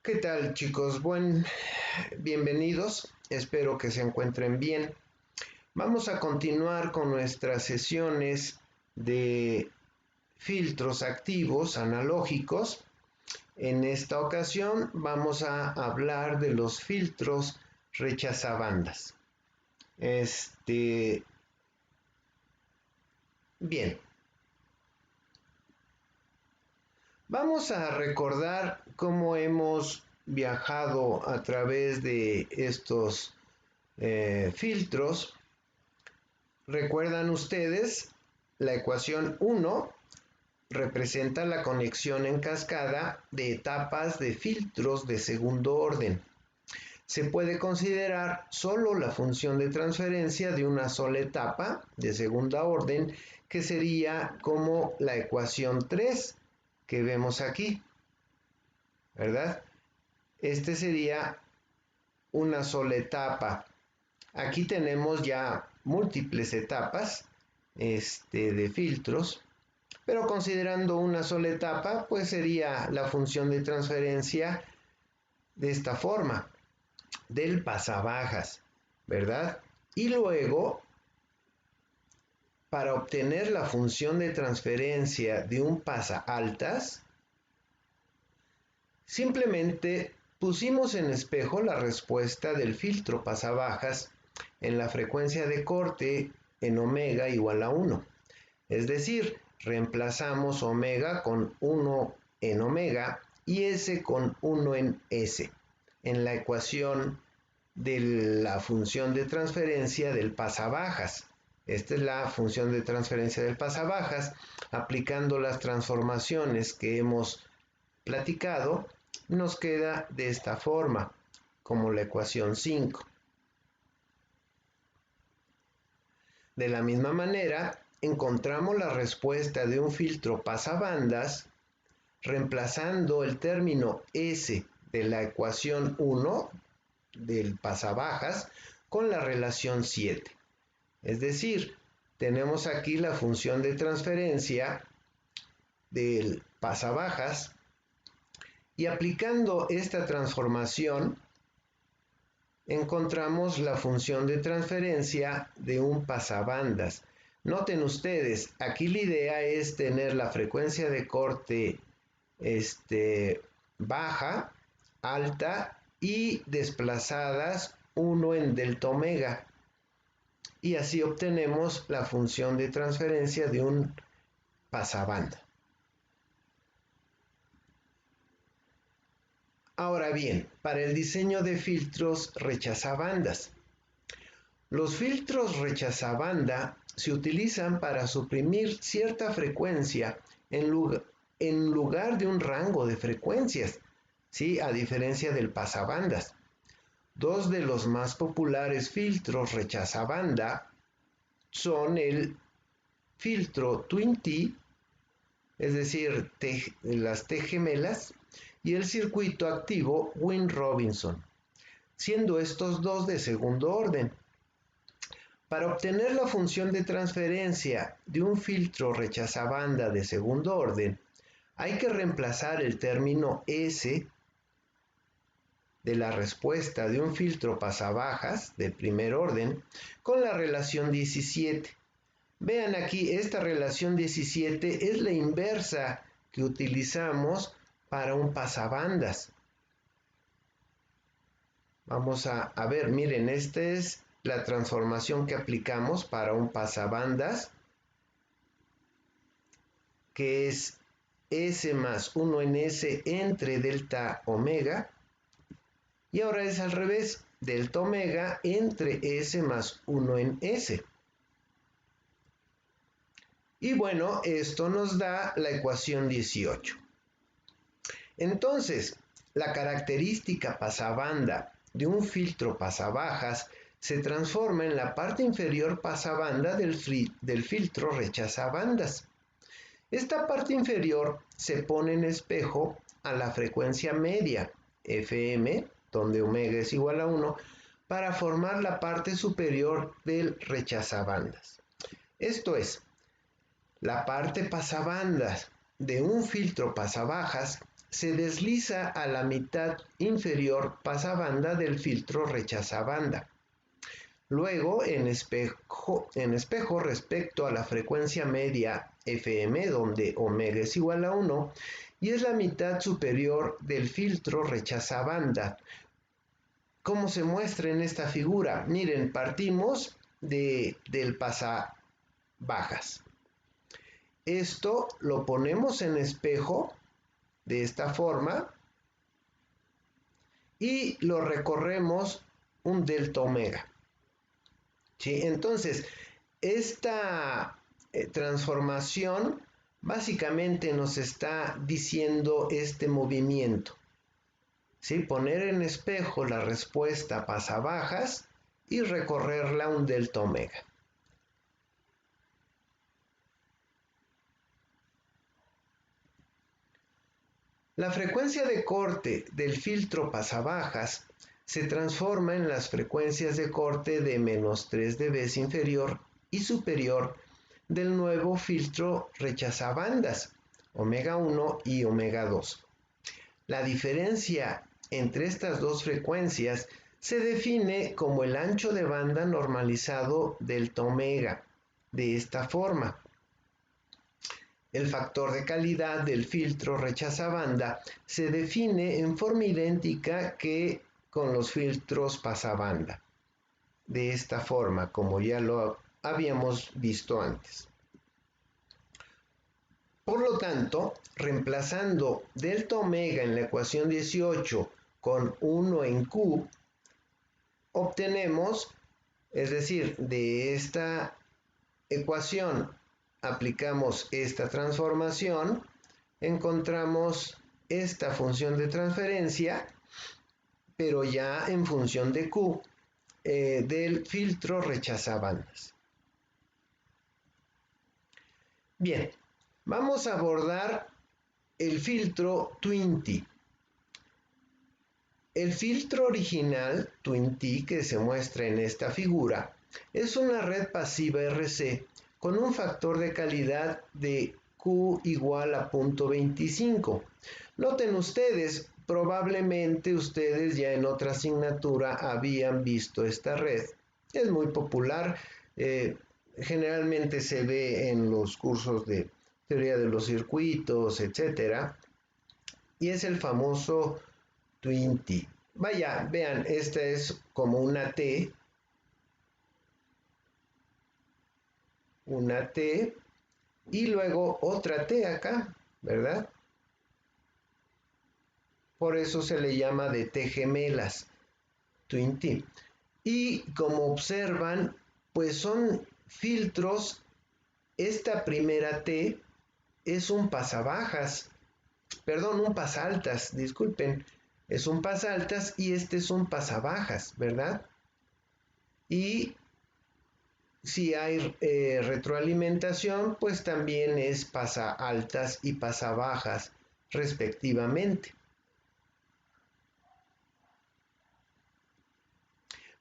¿Qué tal, chicos? Bienvenidos. Espero que se encuentren bien. Vamos a continuar con nuestras sesiones de filtros activos analógicos. En esta ocasión vamos a hablar de los filtros rechazabandas. Bien. Vamos a recordar cómo hemos viajado a través de estos filtros. ¿Recuerdan ustedes? La ecuación 1 representa la conexión en cascada de etapas de filtros de segundo orden. Se puede considerar solo la función de transferencia de una sola etapa de segunda orden, que sería como la ecuación 3 que vemos aquí, ¿verdad? Este sería una sola etapa. Aquí tenemos ya múltiples etapas de filtros, pero considerando una sola etapa, pues sería la función de transferencia de esta forma, del pasabajas, ¿verdad? Y luego, para obtener la función de transferencia de un pasaaltas, simplemente pusimos en espejo la respuesta del filtro pasabajas en la frecuencia de corte en omega igual a 1. Es decir, reemplazamos omega con 1 en omega y s con 1 en s en la ecuación de la función de transferencia del pasabajas. Esta es la función de transferencia del pasabajas. Aplicando las transformaciones que hemos platicado, nos queda de esta forma, como la ecuación 5. De la misma manera, encontramos la respuesta de un filtro pasabandas reemplazando el término S de la ecuación 1 del pasabajas con la relación 7. Es decir, tenemos aquí la función de transferencia del pasabajas y aplicando esta transformación encontramos la función de transferencia de un pasabandas. Noten ustedes, aquí la idea es tener la frecuencia de corte baja, alta y desplazadas 1 en delta omega. Y así obtenemos la función de transferencia de un pasabanda. Ahora bien, para el diseño de filtros rechazabandas. Los filtros rechazabanda se utilizan para suprimir cierta frecuencia en lugar de un rango de frecuencias, ¿sí? A diferencia del pasabandas. Dos de los más populares filtros rechazabanda son el filtro Twin T, es decir, las T gemelas, y el circuito activo Wien-Robinson, siendo estos dos de segundo orden. Para obtener la función de transferencia de un filtro rechazabanda de segundo orden, hay que reemplazar el término S de la respuesta de un filtro pasabajas de primer orden con la relación 17. Vean aquí, esta relación 17 es la inversa que utilizamos para un pasabandas. Vamos a ver, miren, esta es la transformación que aplicamos para un pasabandas, que es S más 1 en S entre delta omega, y ahora es al revés, delta omega entre S más 1 en S. Y bueno, esto nos da la ecuación 18. Entonces, la característica pasabanda de un filtro pasabajas se transforma en la parte inferior pasabanda del filtro rechazabandas. Esta parte inferior se pone en espejo a la frecuencia media, Fm, donde omega es igual a 1, para formar la parte superior del rechazabandas. Esto es, la parte pasabandas de un filtro pasabajas se desliza a la mitad inferior pasabanda del filtro rechazabanda. Luego, en espejo respecto a la frecuencia media FM, donde omega es igual a 1, y es la mitad superior del filtro rechazabanda, como se muestra en esta figura. Miren, partimos del pasabajas. Esto lo ponemos en espejo de esta forma y lo recorremos un delta omega. ¿Sí? Entonces, esta transformación básicamente nos está diciendo este movimiento. ¿Sí? Poner en espejo la respuesta pasabajas y recorrerla un delta omega. La frecuencia de corte del filtro pasabajas se transforma en las frecuencias de corte de menos 3 dB inferior y superior del nuevo filtro rechazabandas, omega 1 y omega 2. La diferencia entre estas dos frecuencias se define como el ancho de banda normalizado delta omega, de esta forma. El factor de calidad del filtro rechazabanda se define en forma idéntica que con los filtros pasabanda, de esta forma, como ya lo habíamos visto antes. Por lo tanto, reemplazando delta omega en la ecuación 18 con 1 en Q, obtenemos, es decir, de esta ecuación aplicamos esta transformación, encontramos esta función de transferencia, pero ya en función de Q, del filtro rechazabandas. Bien, vamos a abordar el filtro Twin-T. El filtro original Twin-T que se muestra en esta figura es una red pasiva RC con un factor de calidad de Q igual a 0.25. Noten ustedes, probablemente ustedes ya en otra asignatura habían visto esta red. Es muy popular, generalmente se ve en los cursos de teoría de los circuitos, etc. Y es el famoso Twin-T. Vaya, vean, esta es como una T, y luego otra T acá, ¿verdad? Por eso se le llama de T gemelas, Twin-T. Y como observan, pues son filtros. Esta primera T es un pasabajas, perdón, un pasaltas, disculpen, es un pasaltas y este es un pasabajas, ¿verdad? Y si hay retroalimentación, pues también es pasa altas y pasa bajas, respectivamente.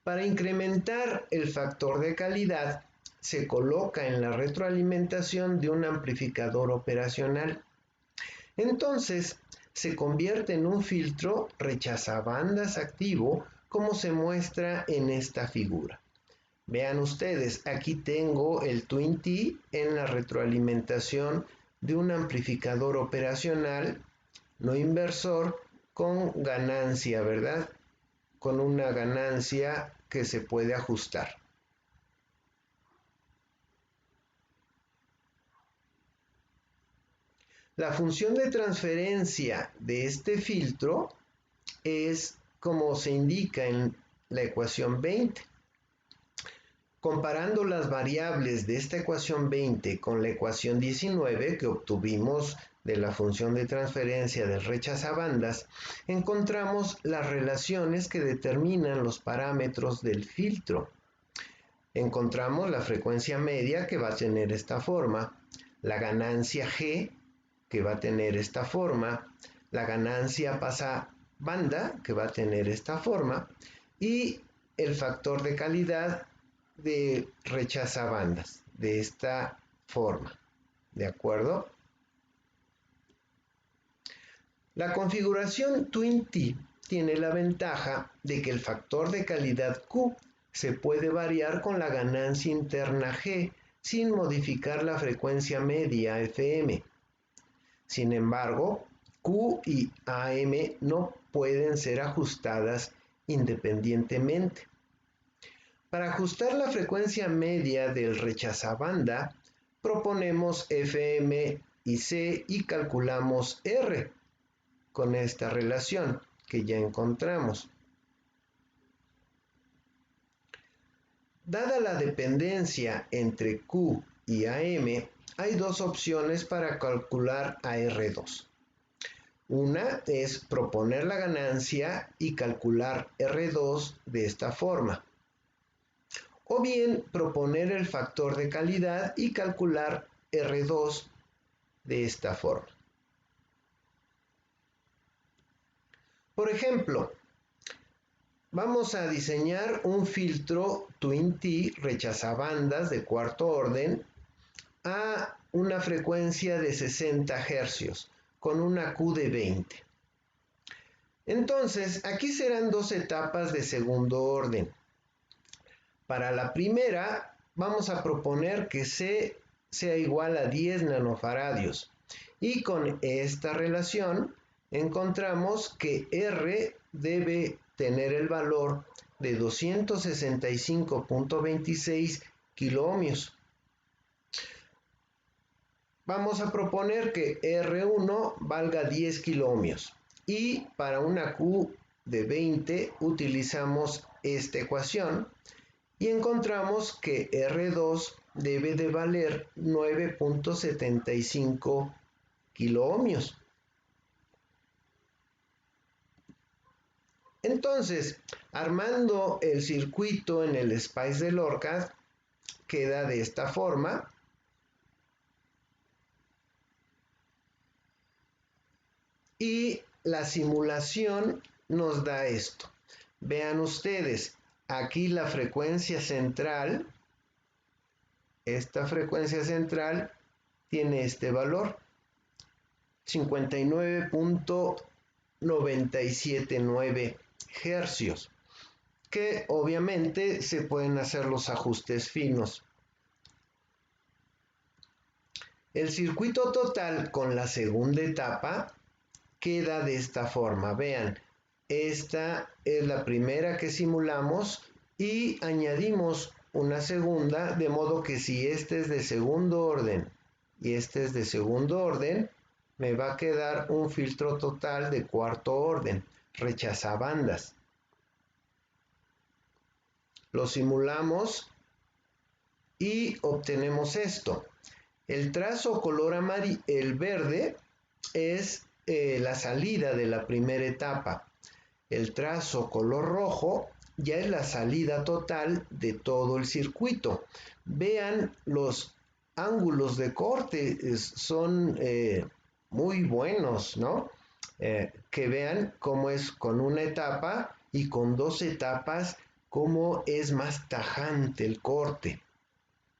Para incrementar el factor de calidad, se coloca en la retroalimentación de un amplificador operacional. Entonces, se convierte en un filtro rechazabandas activo, como se muestra en esta figura. Vean ustedes, aquí tengo el Twin-T en la retroalimentación de un amplificador operacional, no inversor, con ganancia, ¿verdad? Con una ganancia que se puede ajustar. La función de transferencia de este filtro es como se indica en la ecuación 20. Comparando las variables de esta ecuación 20 con la ecuación 19 que obtuvimos de la función de transferencia del rechazabandas, encontramos las relaciones que determinan los parámetros del filtro. Encontramos la frecuencia media que va a tener esta forma, la ganancia G que va a tener esta forma, la ganancia pasabanda que va a tener esta forma y el factor de calidad de rechazabandas de esta forma, ¿de acuerdo? La configuración Twin-T tiene la ventaja de que el factor de calidad Q se puede variar con la ganancia interna G sin modificar la frecuencia media FM. Sin embargo, Q y AM no pueden ser ajustadas independientemente. Para ajustar la frecuencia media del rechazabanda, proponemos FM y C y calculamos R con esta relación que ya encontramos. Dada la dependencia entre Q y AM, hay dos opciones para calcular AR2. Una es proponer la ganancia y calcular R2 de esta forma. O bien proponer el factor de calidad y calcular R2 de esta forma. Por ejemplo, vamos a diseñar un filtro Twin-T rechazabandas de cuarto orden a una frecuencia de 60 Hz con una Q de 20. Entonces, aquí serán dos etapas de segundo orden. Para la primera, vamos a proponer que C sea igual a 10 nanofaradios y con esta relación encontramos que R debe tener el valor de 265.26 kiloohmios. Vamos a proponer que R1 valga 10 kiloohmios y para una Q de 20 utilizamos esta ecuación y encontramos que R2 debe de valer 9.75 kiloohmios. Entonces, armando el circuito en el SPICE de Lorca, queda de esta forma. Y la simulación nos da esto. Vean ustedes, aquí la frecuencia central, esta frecuencia central tiene este valor, 59.979 hercios, que obviamente se pueden hacer los ajustes finos. El circuito total con la segunda etapa queda de esta forma. Vean, esta es la primera que simulamos y añadimos una segunda, de modo que si este es de segundo orden y este es de segundo orden, me va a quedar un filtro total de cuarto orden, rechazabandas. Lo simulamos y obtenemos esto. El trazo color amarillo, el verde, es la salida de la primera etapa. El trazo color rojo ya es la salida total de todo el circuito. Vean, los ángulos de corte son muy buenos, ¿no? Que vean cómo es con una etapa y con dos etapas, cómo es más tajante el corte.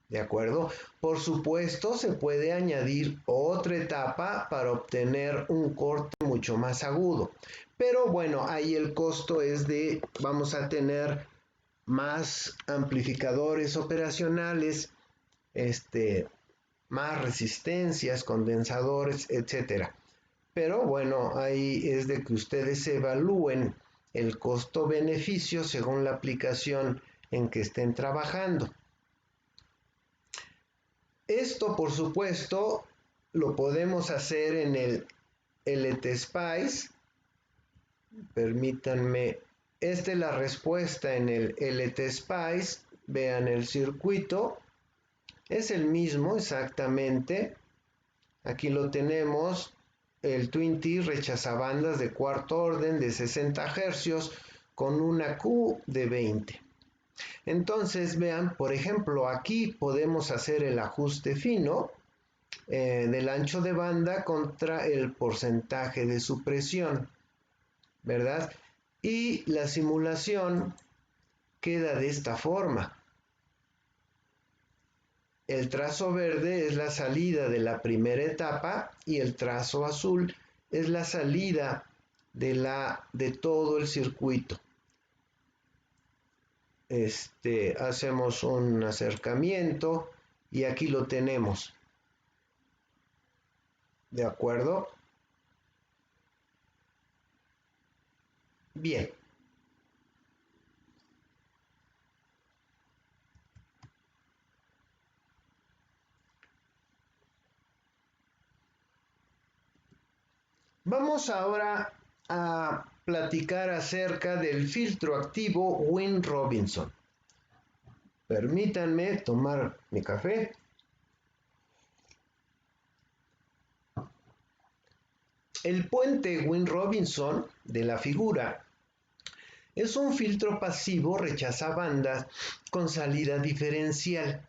¿De acuerdo? Por supuesto, se puede añadir otra etapa para obtener un corte mucho más agudo. Pero bueno, ahí el costo es de, vamos a tener más amplificadores operacionales, más resistencias, condensadores, etcétera. Pero bueno, ahí es de que ustedes evalúen el costo-beneficio según la aplicación en que estén trabajando. Esto, por supuesto, lo podemos hacer en el LTSpice. Permítanme, esta es la respuesta en el LTSpice. Vean el circuito. Es el mismo exactamente. Aquí lo tenemos. El Twin-T rechazabandas de cuarto orden de 60 Hz con una Q de 20. Entonces, vean, por ejemplo, aquí podemos hacer el ajuste fino del ancho de banda contra el porcentaje de supresión, ¿verdad? Y la simulación queda de esta forma. El trazo verde es la salida de la primera etapa y el trazo azul es la salida de todo el circuito. Hacemos un acercamiento y aquí lo tenemos. ¿De acuerdo? Bien. Vamos ahora a platicar acerca del filtro activo Wynne-Robinson. Permítanme tomar mi café. El puente Wynne-Robinson de la figura es un filtro pasivo rechazabandas con salida diferencial.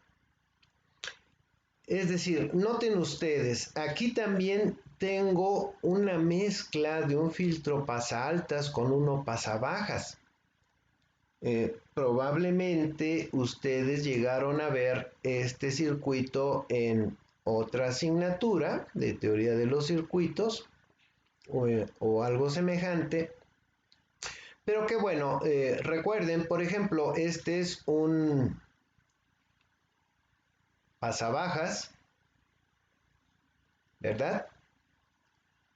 Es decir, noten ustedes, aquí también tengo una mezcla de un filtro pasaaltas con uno pasabajas. Probablemente ustedes llegaron a ver este circuito en otra asignatura de teoría de los circuitos o algo semejante. Pero que bueno, recuerden, por ejemplo, este es un pasabajas, ¿verdad?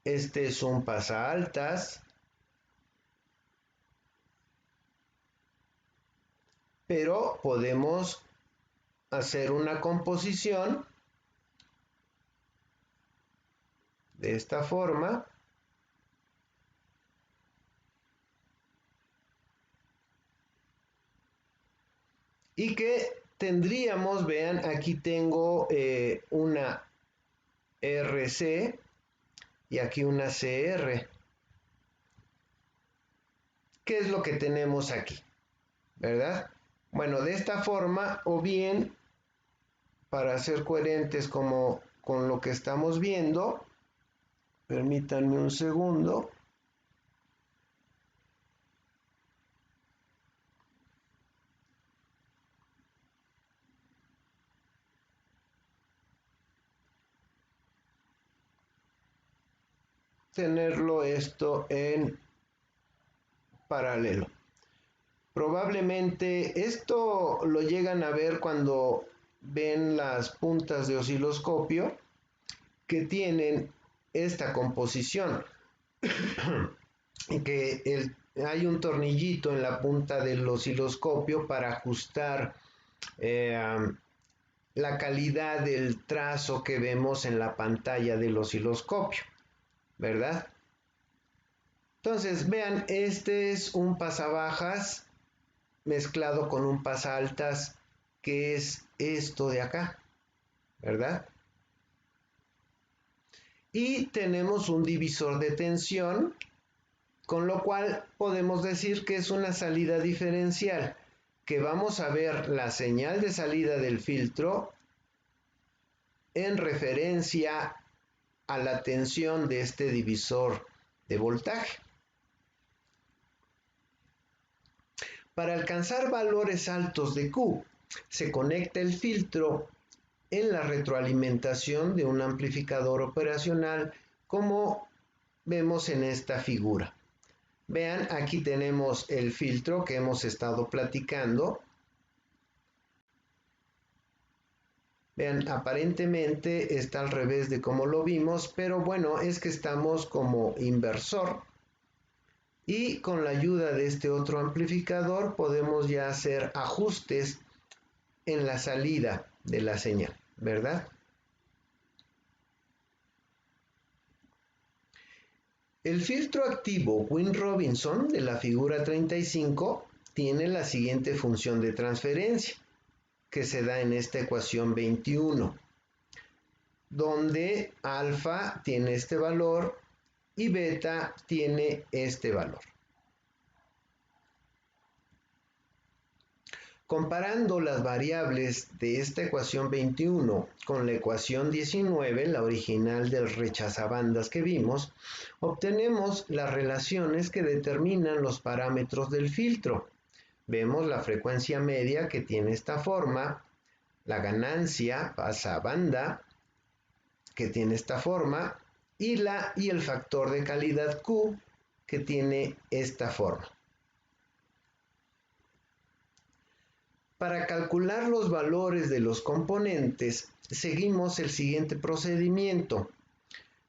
Este es un pasaaltas, pero podemos hacer una composición de esta forma. Y que tendríamos, vean, aquí tengo una RC y aquí una CR. ¿Qué es lo que tenemos aquí? ¿Verdad? Bueno, de esta forma, o bien, para ser coherentes como con lo que estamos viendo, permítanme un segundo. Tenerlo esto en paralelo. Probablemente esto lo llegan a ver cuando ven las puntas de osciloscopio que tienen esta composición y que hay un tornillito en la punta del osciloscopio para ajustar la calidad del trazo que vemos en la pantalla del osciloscopio, ¿verdad? Entonces, vean, este es un pasabajas mezclado con un pasaaltas, que es esto de acá, ¿verdad? Y tenemos un divisor de tensión, con lo cual podemos decir que es una salida diferencial, que vamos a ver la señal de salida del filtro en referencia a la tensión de este divisor de voltaje. Para alcanzar valores altos de Q, se conecta el filtro en la retroalimentación de un amplificador operacional, como vemos en esta figura. Vean, aquí tenemos el filtro que hemos estado platicando. Vean, aparentemente está al revés de como lo vimos, pero bueno, es que estamos como inversor. Y con la ayuda de este otro amplificador podemos ya hacer ajustes en la salida de la señal, ¿verdad? El filtro activo Wynne-Robinson de la figura 35 tiene la siguiente función de transferencia, que se da en esta ecuación 21, donde alfa tiene este valor y beta tiene este valor. Comparando las variables de esta ecuación 21 con la ecuación 19, la original del rechazabandas que vimos, obtenemos las relaciones que determinan los parámetros del filtro. Vemos la frecuencia media que tiene esta forma, la ganancia pasabanda que tiene esta forma y el factor de calidad Q, que tiene esta forma. Para calcular los valores de los componentes, seguimos el siguiente procedimiento.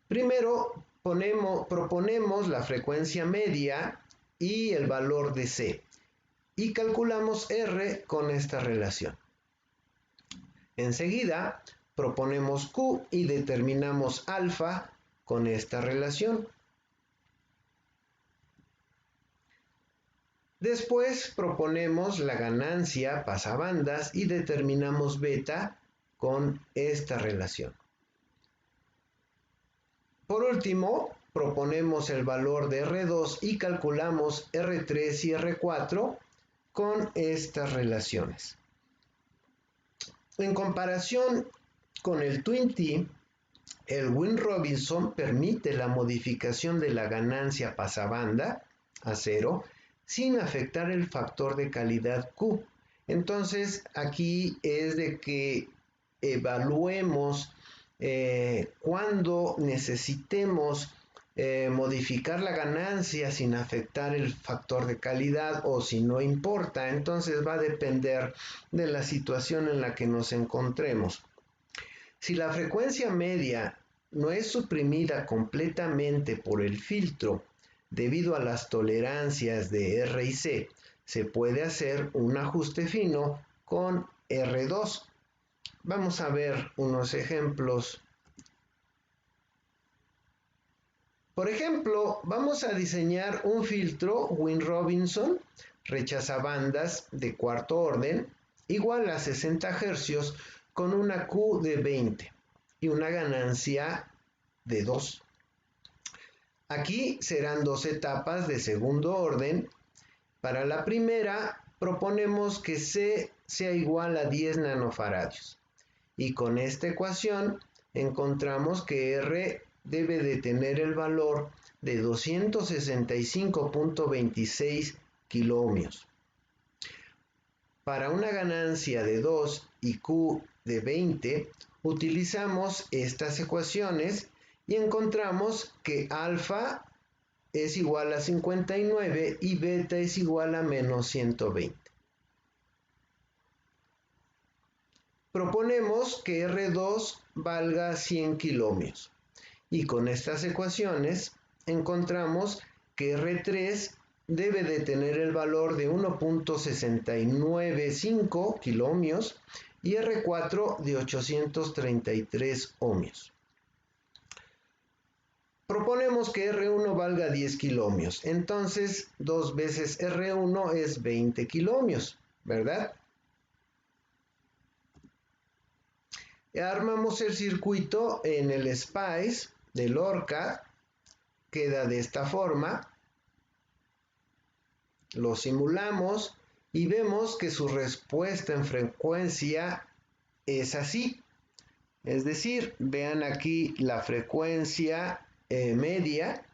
Primero, proponemos la frecuencia media y el valor de C y calculamos R con esta relación. Enseguida, proponemos Q y determinamos alfa con esta relación. Después proponemos la ganancia pasabandas y determinamos beta con esta relación. Por último, proponemos el valor de R2 y calculamos R3 y R4 con estas relaciones. En comparación con el Twin-T, el Wien-Robinson permite la modificación de la ganancia pasabanda a 0 sin afectar el factor de calidad Q. Entonces, aquí es de que evaluemos cuando necesitemos modificar la ganancia sin afectar el factor de calidad o si no importa. Entonces va a depender de la situación en la que nos encontremos. Si la frecuencia media no es suprimida completamente por el filtro debido a las tolerancias de R y C, se puede hacer un ajuste fino con R2. Vamos a ver unos ejemplos. Por ejemplo, vamos a diseñar un filtro Wien-Robinson rechazabandas de cuarto orden igual a 60 Hz con una Q de 20 y una ganancia de 2. Aquí serán dos etapas de segundo orden. Para la primera, proponemos que C sea igual a 10 nanofaradios. Y con esta ecuación encontramos que R debe de tener el valor de 265.26 kiloohmios. Para una ganancia de 2 y Q de 20, utilizamos estas ecuaciones y encontramos que alfa es igual a 59 y beta es igual a menos 120. Proponemos que R2 valga 100 kiloohmios y con estas ecuaciones encontramos que R3 debe de tener el valor de 1.695 kiloohmios y R4 de 833 ohmios. Proponemos que R1 valga 10 kiloohmios, entonces 2 veces R1 es 20 kiloohmios, ¿verdad? Armamos el circuito en el SPICE del ORCAD, queda de esta forma. Lo simulamos y vemos que su respuesta en frecuencia es así. Es decir, vean aquí la frecuencia media,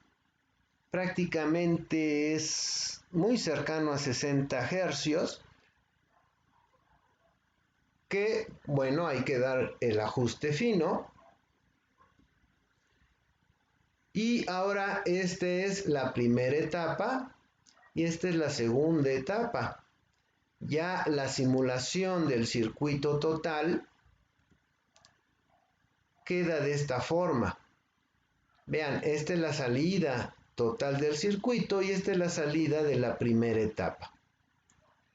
prácticamente es muy cercano a 60 Hz, que bueno, hay que dar el ajuste fino. Y ahora esta es la primera etapa y esta es la segunda etapa. Ya la simulación del circuito total queda de esta forma. Vean, esta es la salida total del circuito y esta es la salida de la primera etapa,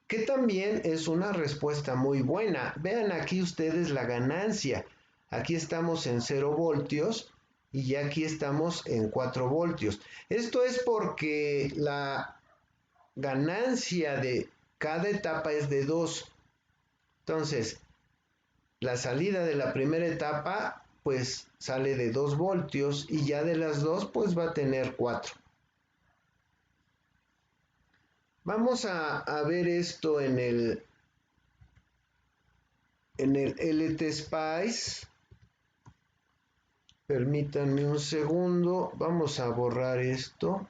que también es una respuesta muy buena. Vean aquí ustedes la ganancia. Aquí estamos en 0 voltios y ya aquí estamos en 4 voltios. Esto es porque la ganancia de cada etapa es de 2. Entonces, la salida de la primera etapa pues sale de 2 voltios y ya de las 2 pues va a tener 4. Vamos a ver esto en el LTSpice. Permítanme un segundo, vamos a borrar esto.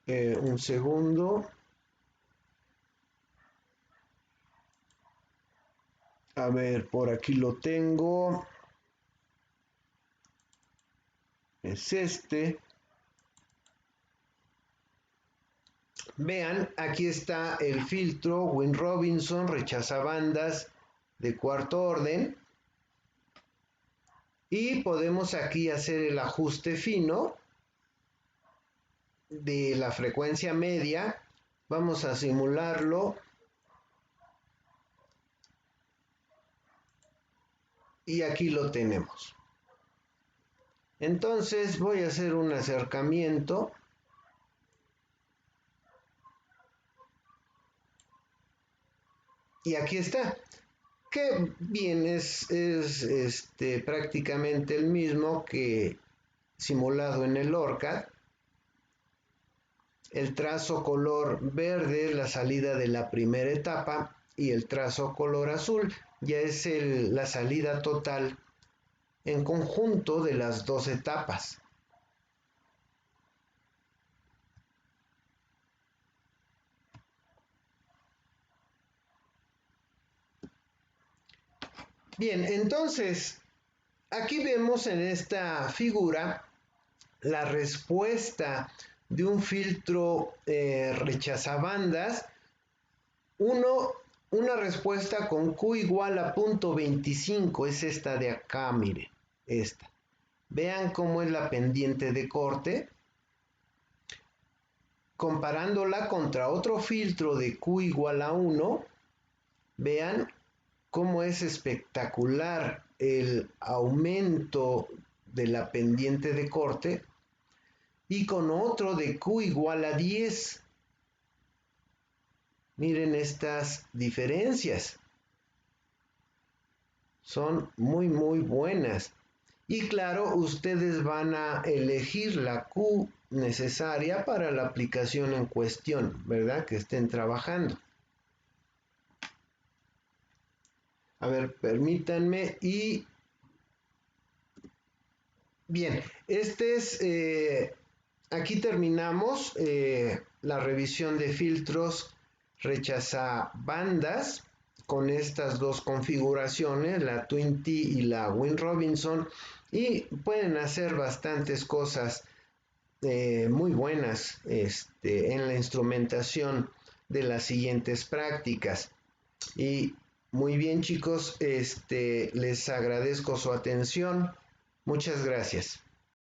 Un segundo. A ver, por aquí lo tengo. Es este. Vean, aquí está el filtro Win Robinson rechaza bandas de cuarto orden. Y podemos aquí hacer el ajuste fino de la frecuencia media. Vamos a simularlo. Y aquí lo tenemos. Entonces voy a hacer un acercamiento. Y aquí está. Que bien, es prácticamente el mismo que simulado en el ORCAD. El trazo color verde es la salida de la primera etapa y el trazo color azul ya es la salida total en conjunto de las dos etapas. Bien, entonces aquí vemos en esta figura la respuesta de un filtro rechazabandas. Una respuesta con Q igual a 0.25 es esta de acá, mire, esta. Vean cómo es la pendiente de corte. Comparándola contra otro filtro de Q igual a 1, vean cómo es espectacular el aumento de la pendiente de corte. Y con otro de Q igual a 10. Miren estas diferencias. Son muy buenas. Y claro, ustedes van a elegir la Q necesaria para la aplicación en cuestión, ¿verdad? Que estén trabajando. A ver, permítanme y... Bien, aquí terminamos la revisión de filtros rechazabandas con estas dos configuraciones, la Twin T y la Win Robinson, y pueden hacer bastantes cosas muy buenas en la instrumentación de las siguientes prácticas. Y muy bien, chicos, les agradezco su atención. Muchas gracias.